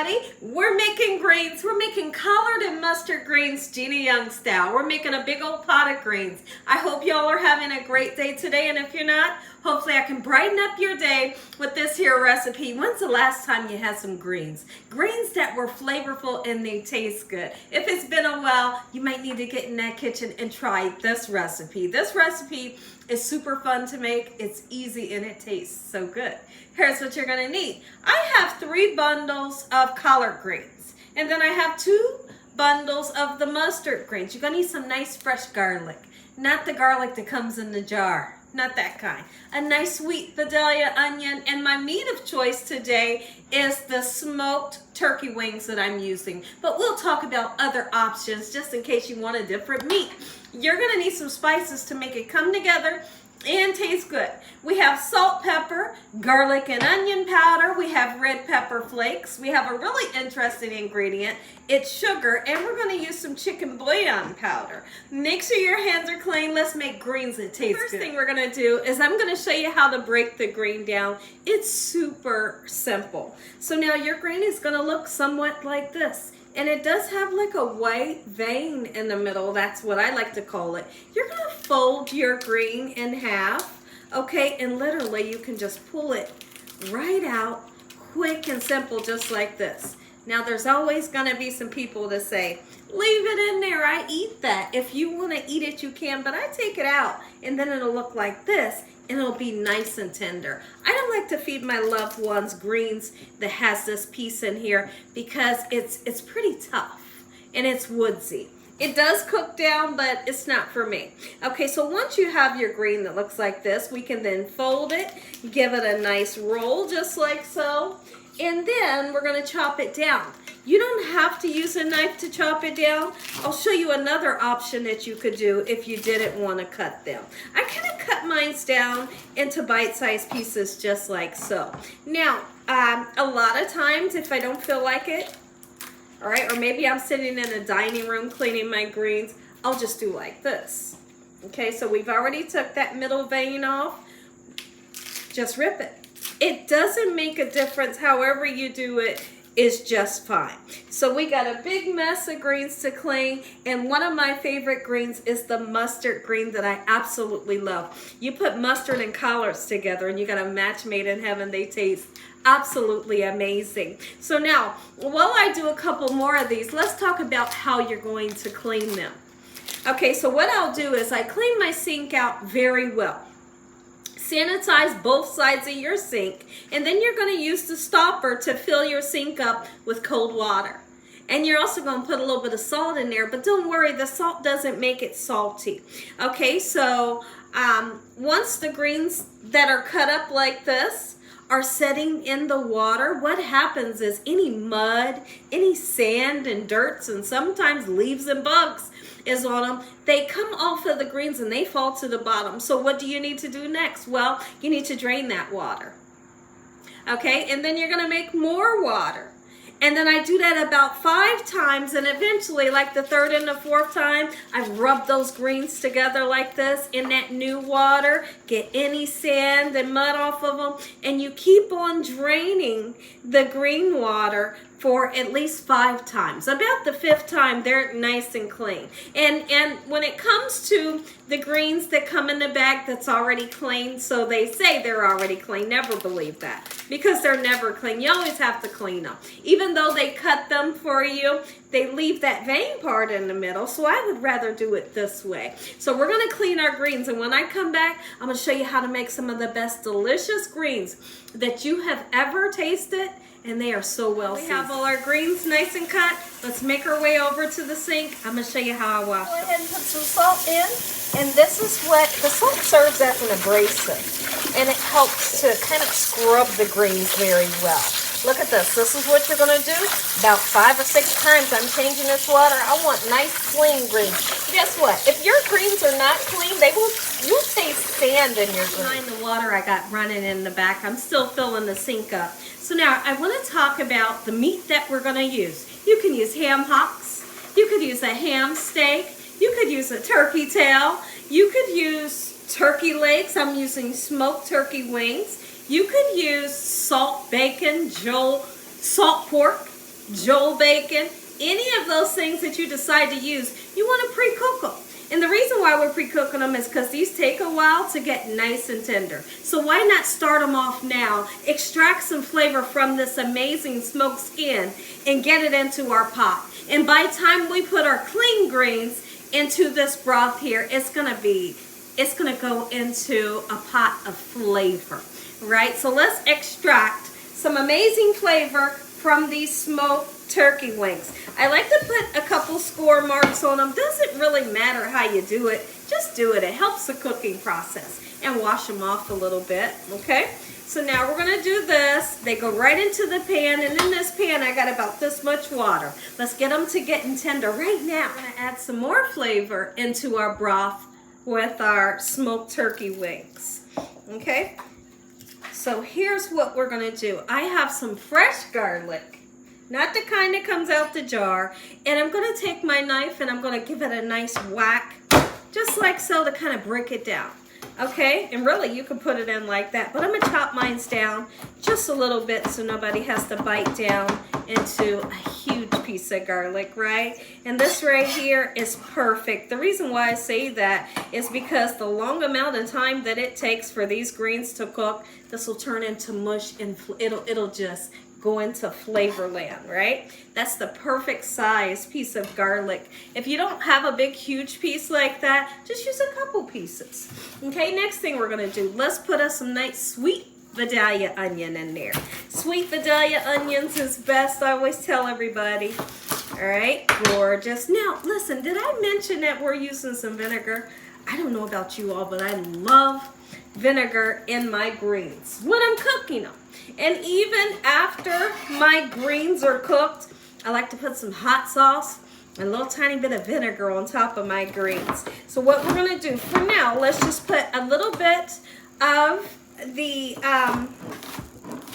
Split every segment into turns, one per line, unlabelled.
everybody. We're making greens. We're making collard and mustard greens Gina Young style. We're making a big old pot of greens. I hope y'all are having a great day today, and if you're not, hopefully I can brighten up your day with this here recipe. When's the last time you had some greens? Greens that were flavorful and they taste good. If it's been a while, you might need to get in that kitchen and try this recipe. This recipe is super fun to make. It's easy and it tastes so good. Here's what you're gonna need. I have 3 bundles of collard greens, and then I have 2 bundles of the mustard greens. You're gonna need some nice fresh garlic, not the garlic that comes in the jar, not that kind. A nice sweet Vidalia onion, and my meat of choice today is the smoked turkey wings that I'm using. But we'll talk about other options just in case you want a different meat. You're gonna need some spices to make it come together and taste good. We have salt, pepper, garlic and onion powder. We have red pepper flakes. We have a really interesting ingredient. It's sugar, and we're gonna use some chicken bouillon powder. Make sure your hands are clean. Let's make greens that taste good. First thing we're gonna do is I'm gonna show you how to break the green down. It's super simple. So now your green is gonna look somewhat like this. And it does have like a white vein in the middle. That's what I like to call it. You're gonna fold your green in half, okay? And literally you can just pull it right out, quick and simple, just like this. Now there's always gonna be some people that say, leave it in there, I eat that. If you wanna eat it, you can, but I take it out and then it'll look like this. And it'll be nice and tender. I don't like to feed my loved ones greens that has this piece in here because it's pretty tough and it's woodsy. It does cook down, but it's not for me. Okay, so once you have your green that looks like this, we can then fold it, give it a nice roll just like so, and then we're gonna chop it down. You don't have to use a knife to chop it down. I'll show you another option that you could do if you didn't want to cut them. I kind of cut mine down into bite-sized pieces just like so. Now, a lot of times if I don't feel like it, all right, or maybe I'm sitting in a dining room cleaning my greens, I'll just do like this. Okay, so we've already took that middle vein off. Just rip it. It doesn't make a difference however you do it. Is just fine. So we got a big mess of greens to clean, and one of my favorite greens is the mustard green that I absolutely love. You put mustard and collards together and you got a match made in heaven. They taste absolutely amazing. So now, while I do a couple more of these, let's talk about how you're going to clean them. Okay, so what I'll do is I clean my sink out very well. Sanitize both sides of your sink, and then you're going to use the stopper to fill your sink up with cold water. And you're also going to put a little bit of salt in there, but don't worry, the salt doesn't make it salty. Okay, so once the greens that are cut up like this are setting in the water, what happens is any mud, any sand and dirts, and sometimes leaves and bugs is on them, they come off of the greens and they fall to the bottom. So what do you need to do next? Well, you need to drain that water. Okay, and then you're gonna make more water. And then I do that about 5 times, and eventually, like the 3rd and the 4th time, I rub those greens together like this in that new water, get any sand and mud off of them, and you keep on draining the green water for at least 5 times. About the 5th time, they're nice and clean. And when it comes to the greens that come in the bag that's already clean, so they say they're already clean, never believe that, because they're never clean. You always have to clean them. Even though they cut them for you, they leave that vein part in the middle, so I would rather do it this way. So we're gonna clean our greens, and when I come back, I'm gonna show you how to make some of the best delicious greens that you have ever tasted, and they are so well seasoned. We have all our greens nice and cut. Let's make our way over to the sink. I'm gonna show you how I wash them. Go ahead and put some salt in, and this is what, the salt serves as an abrasive, and it helps to kind of scrub the greens very well. Look at this. This is what you're going to do. About 5 or 6 times I'm changing this water. I want nice clean greens. Guess what? If your greens are not clean, you'll taste sand in your greens. Behind the water I got running in the back, I'm still filling the sink up. So now I want to talk about the meat that we're going to use. You can use ham hocks. You could use a ham steak. You could use a turkey tail. You could use turkey legs. I'm using smoked turkey wings. You could use salt bacon, salt pork. Joel bacon, any of those things that you decide to use, you want to pre-cook them. And the reason why we're pre-cooking them is because these take a while to get nice and tender. So why not start them off now, extract some flavor from this amazing smoked skin, and get it into our pot. And by the time we put our clean greens into this broth here, it's gonna go into a pot of flavor, right? So let's extract some amazing flavor from these smoked turkey wings. I like to put a couple score marks on them. Doesn't really matter how you do it. Just do it. It helps the cooking process. And wash them off a little bit, okay? So now we're gonna do this. They go right into the pan, and in this pan I got about this much water. Let's get them to getting tender right now. I'm gonna add some more flavor into our broth with our smoked turkey wings, okay? So here's what we're gonna do. I have some fresh garlic, not the kind that comes out the jar, and I'm gonna take my knife and I'm gonna give it a nice whack, just like so, to kind of break it down, okay? And really, you can put it in like that, but I'm gonna chop mine down just a little bit so nobody has to bite down into a huge piece of garlic, right? And this right here is perfect. The reason why I say that is because the long amount of time that it takes for these greens to cook, this will turn into mush and it'll just go into flavor land, right? That's the perfect size piece of garlic. If you don't have a big, huge piece like that, just use a couple pieces. Okay, next thing we're gonna do, let's put us some nice sweet Vidalia onion in there. Sweet Vidalia onions is best, I always tell everybody. All right, gorgeous. Now, listen, did I mention that we're using some vinegar? I don't know about you all, but I love vinegar in my greens when I'm cooking them. And even after my greens are cooked, I like to put some hot sauce and a little tiny bit of vinegar on top of my greens. So what we're gonna do for now, let's just put a little bit of the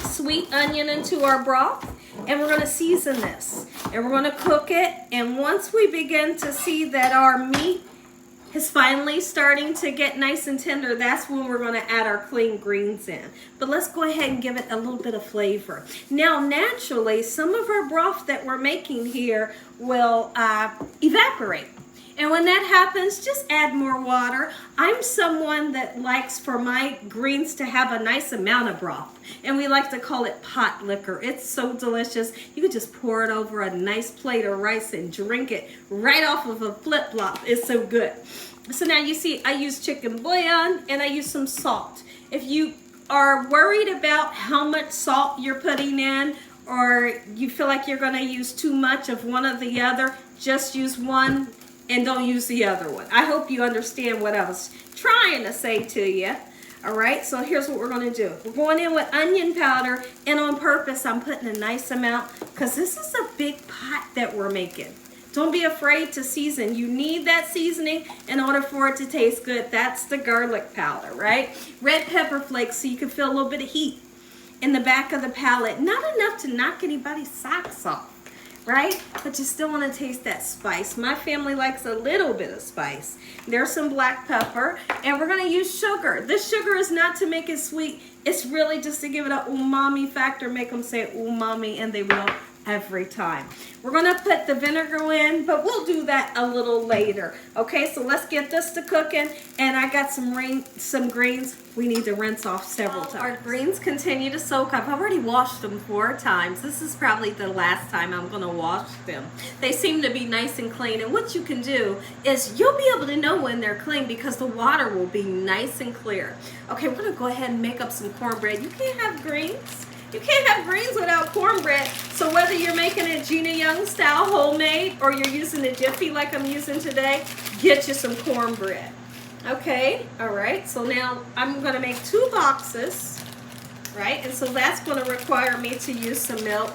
sweet onion into our broth, and we're gonna season this. And we're gonna cook it, and once we begin to see that our meat is finally starting to get nice and tender, that's when we're gonna add our clean greens in. But let's go ahead and give it a little bit of flavor. Now, naturally, some of our broth that we're making here will evaporate. And when that happens, just add more water. I'm someone that likes for my greens to have a nice amount of broth. And we like to call it pot liquor. It's so delicious. You could just pour it over a nice plate of rice and drink it right off of a flip-flop. It's so good. So now you see I use chicken bouillon and I use some salt. If you are worried about how much salt you're putting in, or you feel like you're gonna use too much of one or the other, just use one and don't use the other one. I hope you understand what I was trying to say to you. All right, so here's what we're gonna do. We're going in with onion powder, and on purpose, I'm putting a nice amount because this is a big pot that we're making. Don't be afraid to season. You need that seasoning in order for it to taste good. That's the garlic powder, right? Red pepper flakes so you can feel a little bit of heat in the back of the palate. Not enough to knock anybody's socks off, right? But you still want to taste that spice. My family likes a little bit of spice. There's some black pepper, and we're gonna use sugar. This sugar is not to make it sweet. It's really just to give it a umami factor, make them say umami, and they will every time. We're gonna put the vinegar in, but we'll do that a little later. Okay, so let's get this to cooking, and I got some greens we need to rinse off several times. Our greens continue to soak up. I've already washed them 4 times. This is probably the last time I'm gonna wash them. They seem to be nice and clean, and what you can do is you'll be able to know when they're clean because the water will be nice and clear. Okay, we're gonna go ahead and make up some cornbread. You can't have greens. You can't have greens without cornbread. So whether you're making it Gina Young style homemade or you're using a Jiffy like I'm using today, get you some cornbread. Okay, all right, so now I'm gonna make 2 boxes, right? And so that's gonna require me to use some milk,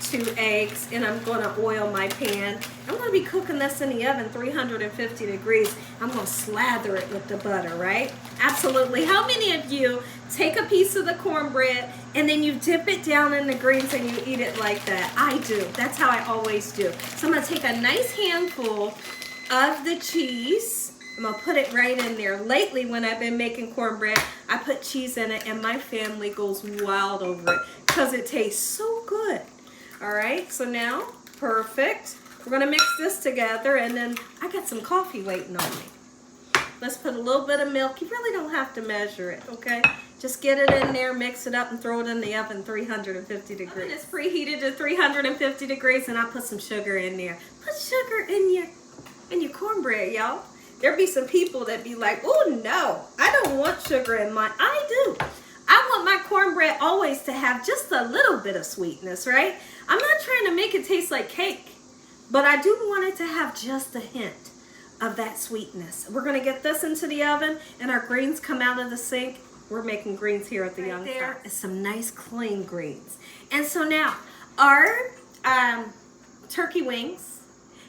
2 eggs, and I'm gonna oil my pan. I'm gonna be cooking this in the oven, 350 degrees. I'm gonna slather it with the butter, right? Absolutely. How many of you take a piece of the cornbread and then you dip it down in the greens and you eat it like that? I do. That's how I always do. So I'm gonna take a nice handful of the cheese. I'm gonna put it right in there. Lately, when I've been making cornbread, I put cheese in it and my family goes wild over it because it tastes so good. All right, so now, perfect. We're gonna mix this together, and then I got some coffee waiting on me. Let's put a little bit of milk. You really don't have to measure it, okay? Just get it in there, mix it up, and throw it in the oven, 350 degrees. It's preheated to 350 degrees, and I put some sugar in there. Put sugar in your cornbread, y'all. There'll be some people that be like, oh no, I don't want sugar in mine. I do. I want my cornbread always to have just a little bit of sweetness, right? I'm not trying to make it taste like cake, but I do want it to have just a hint of that sweetness. We're gonna get this into the oven, and our greens come out of the sink. We're making greens here at the Young. There is some nice clean greens. And so now our turkey wings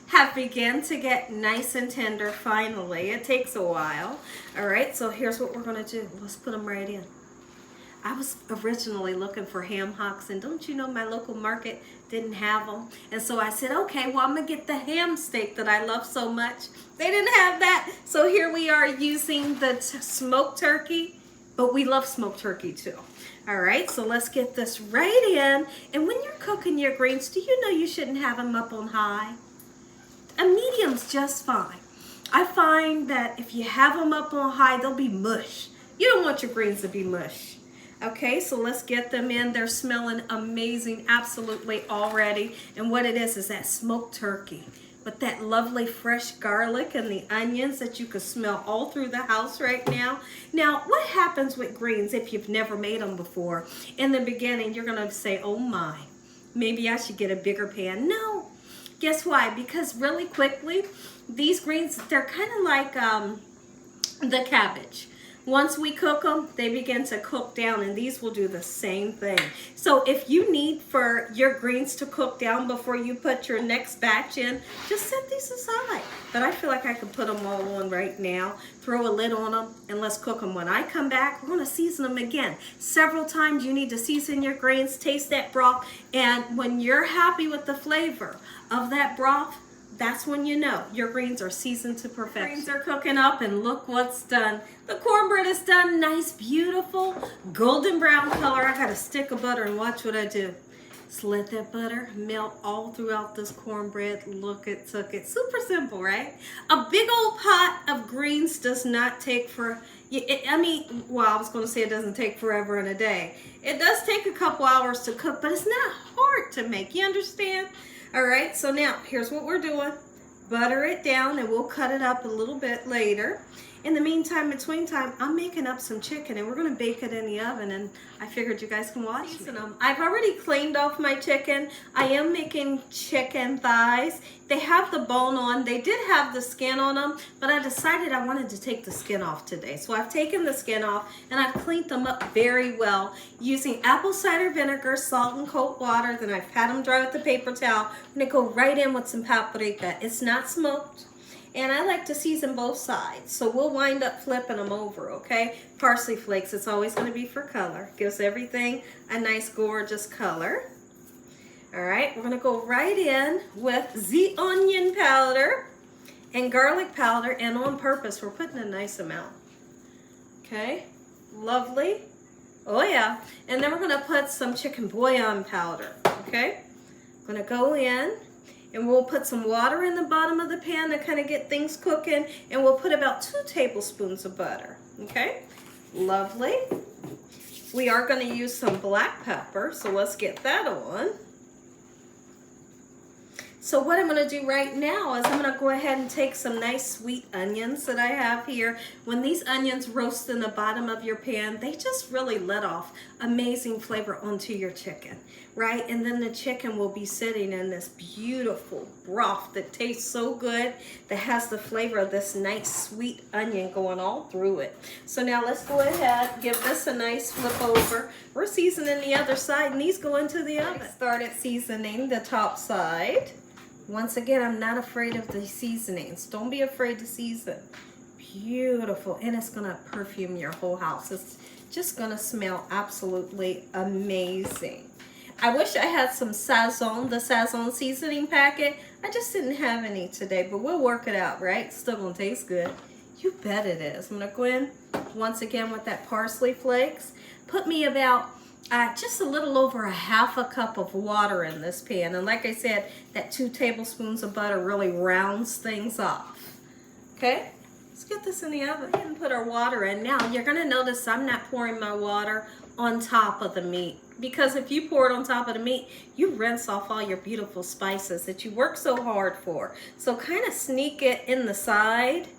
have begun to get nice and tender finally. It takes a while. All right, so here's what we're gonna do. Let's put them right in. I was originally looking for ham hocks, and don't you know my local market didn't have them? And so I said, okay, well, I'm gonna get the ham steak that I love so much. They didn't have that. So here we are using the smoked turkey, but we love smoked turkey too. All right, so let's get this right in. And when you're cooking your greens, do you know you shouldn't have them up on high? A medium's just fine. I find that if you have them up on high, they'll be mush. You don't want your greens to be mush. Okay, so let's get them in. They're smelling amazing, absolutely already. And what it is that smoked turkey with that lovely fresh garlic and the onions that you can smell all through the house right now. Now, what happens with greens if you've never made them before? In the beginning, you're gonna say, oh my, maybe I should get a bigger pan. No, guess why? Because really quickly, these greens, they're kind of like the cabbage. Once we cook them, they begin to cook down, and these will do the same thing. So if you need for your greens to cook down before you put your next batch in, just set these aside. But I feel like I can put them all on right now, throw a lid on them, and let's cook them. When I come back, we're gonna season them again. Several times you need to season your greens, taste that broth, and when you're happy with the flavor of that broth, that's when you know your greens are seasoned to perfection. Greens are cooking up, and look what's done. The cornbread is done, nice, beautiful, golden brown color. I got a stick of butter, and watch what I do. Just let that butter melt all throughout this cornbread. Look, it took it. Super simple, right? A big old pot of greens does not take well, I was going to say it doesn't take forever in a day. It does take a couple hours to cook, but it's not hard to make. You understand? All right, so now here's what we're doing. Butter it down, and we'll cut it up a little bit later. In the meantime, between time, I'm making up some chicken, and we're gonna bake it in the oven, and I figured you guys can watch me. I've already cleaned off my chicken. I am making chicken thighs. They have the bone on. They did have the skin on them, but I decided I wanted to take the skin off today. So I've taken the skin off, and I've cleaned them up very well using apple cider vinegar, salt, and cold water. Then I've had them dry with the paper towel. I'm gonna go right in with some paprika. It's not smoked. And I like to season both sides, so we'll wind up flipping them over, okay? Parsley flakes, it's always going to be for color. Gives everything a nice, gorgeous color. All right, we're going to go right in with the onion powder and garlic powder, and on purpose, we're putting a nice amount. Okay, lovely. Oh yeah, and then we're going to put some chicken bouillon powder, okay? I'm going to go in. And we'll put some water in the bottom of the pan to kind of get things cooking. And we'll put about 2 tablespoons of butter. Okay? Lovely. We are going to use some black pepper. So let's get that on. So what I'm going to do right now is I'm going to go ahead and take some nice sweet onions that I have here. When these onions roast in the bottom of your pan, they just really let off amazing flavor onto your chicken, right? And then the chicken will be sitting in this beautiful broth that tastes so good, that has the flavor of this nice sweet onion going all through it. So now let's go ahead, give this a nice flip over. We're seasoning the other side, and these go into the oven. Started seasoning the top side. Once again, I'm not afraid of the seasonings. Don't be afraid to season. Beautiful. And it's going to perfume your whole house. It's just going to smell absolutely amazing. I wish I had some Sazon, the Sazon seasoning packet. I just didn't have any today, but we'll work it out, right? It's still going to taste good. You bet it is. I'm going to go in once again with that parsley flakes. Put me about just a little over a half a cup of water in this pan. And like I said, that 2 tablespoons of butter really rounds things off. Okay, let's get this in the oven and put our water in. Now you're gonna notice I'm not pouring my water on top of the meat, because if you pour it on top of the meat, you rinse off all your beautiful spices that you work so hard for. So kind of sneak it in the side,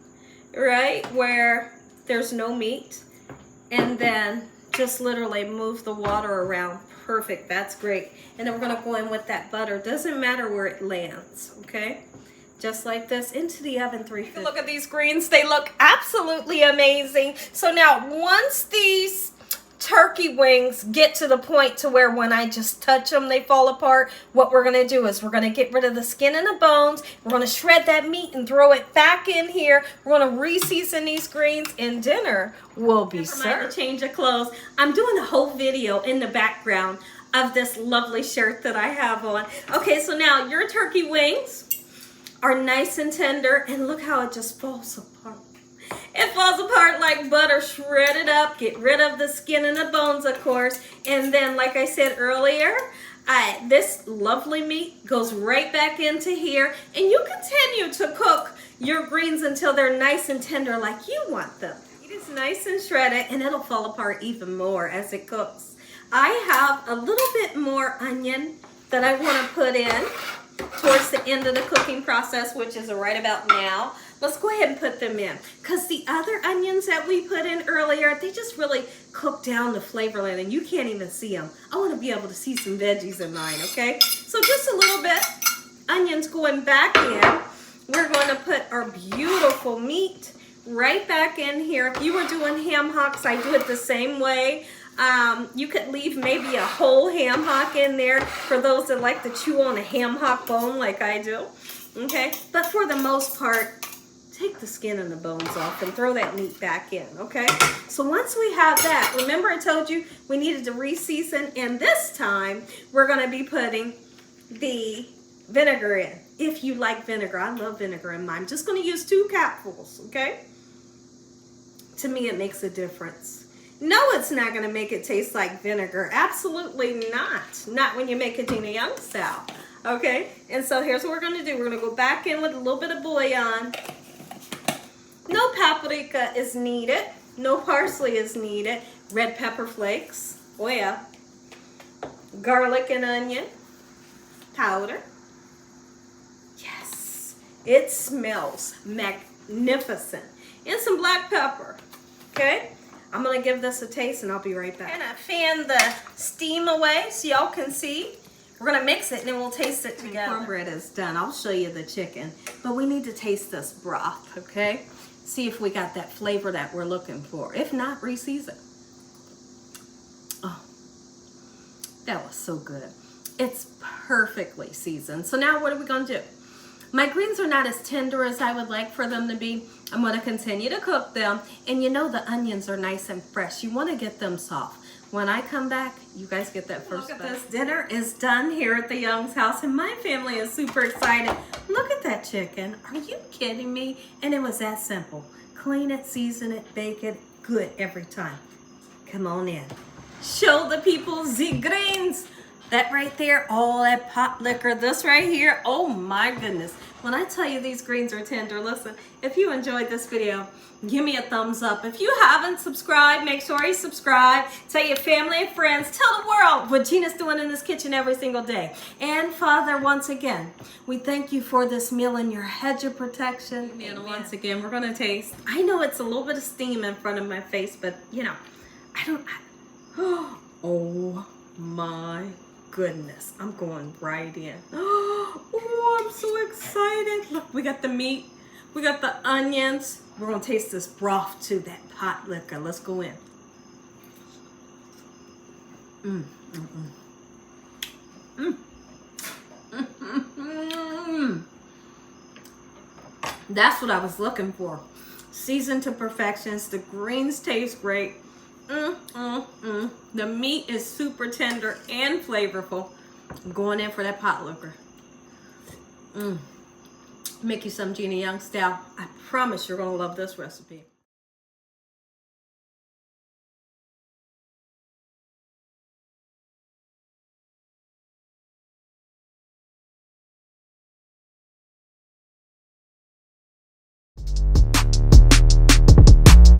right where there's no meat, and then just literally move the water around. Perfect, that's great. And then we're gonna go in with that butter. Doesn't matter where it lands, okay? Just like this, into the oven 350. Look at these greens, they look absolutely amazing. So now, once these turkey wings get to the point to where when I just touch them, they fall apart, what we're gonna do is we're gonna get rid of the skin and the bones. We're gonna shred that meat and throw it back in here. We're gonna re-season these greens, and dinner will be served. Change of clothes. I'm doing a whole video in the background of this lovely shirt that I have on. Okay, so now your turkey wings are nice and tender, and look how it just falls apart. It falls apart like butter, shredded up. Get rid of the skin and the bones, of course. And then, like I said earlier, this lovely meat goes right back into here. And you continue to cook your greens until they're nice and tender like you want them. It is nice and shredded, and it'll fall apart even more as it cooks. I have a little bit more onion that I want to put in towards the end of the cooking process, which is right about now. Let's go ahead and put them in, because the other onions that we put in earlier, they just really cook down the flavor line, and you can't even see them. I want to be able to see some veggies in mine, okay? So just a little bit, onions going back in. We're going to put our beautiful meat right back in here. If you were doing ham hocks, I do it the same way. You could leave maybe a whole ham hock in there for those that like to chew on a ham hock bone like I do, okay? But for the most part, take the skin and the bones off and throw that meat back in, okay? So once we have that, remember I told you we needed to re-season, and this time we're gonna be putting the vinegar in. If you like vinegar, I love vinegar in mine. I'm just gonna use 2 capfuls, okay? To me, it makes a difference. No, it's not gonna make it taste like vinegar. Absolutely not. Not when you make a Gina Young style, okay? And so here's what we're gonna do. We're gonna go back in with a little bit of bouillon. No paprika is needed. No parsley is needed. Red pepper flakes. Oh yeah. Garlic and onion powder. Yes. It smells magnificent. And some black pepper. Okay? I'm going to give this a taste, and I'll be right back. I'm going to fan the steam away so y'all can see. We're going to mix it, and then we'll taste it together. Cornbread is done. I'll show you the chicken. But we need to taste this broth, okay? See if we got that flavor that we're looking for. If not, re-season. Oh, that was so good. It's perfectly seasoned. So now what are we going to do? My greens are not as tender as I would like for them to be. I'm going to continue to cook them. And you know the onions are nice and fresh. You want to get them soft. When I come back, you guys get that first bite. Look at this. Dinner is done here at the Young's house, and my family is super excited. Look at that chicken. Are you kidding me? And it was that simple. Clean it, season it, bake it. Good every time. Come on in. Show the people the greens. That right there, all that pot liquor, this right here, oh my goodness. When I tell you these greens are tender, listen, if you enjoyed this video, give me a thumbs up. If you haven't subscribed, make sure you subscribe. Tell your family and friends, tell the world what Gina's doing in this kitchen every single day. And Father, once again, we thank you for this meal and your hedge of protection. And once again, we're gonna taste. I know it's a little bit of steam in front of my face, but you know, oh my goodness, I'm going right in. Oh, I'm so excited. Look, we got the meat, we got the onions. We're gonna taste this broth too, that pot liquor. Let's go in. That's what I was looking for. Seasoned to perfection. The greens taste great. The meat is super tender and flavorful. I'm going in for that pot liquor. Make you some Gina Young style. I promise you're gonna love this recipe.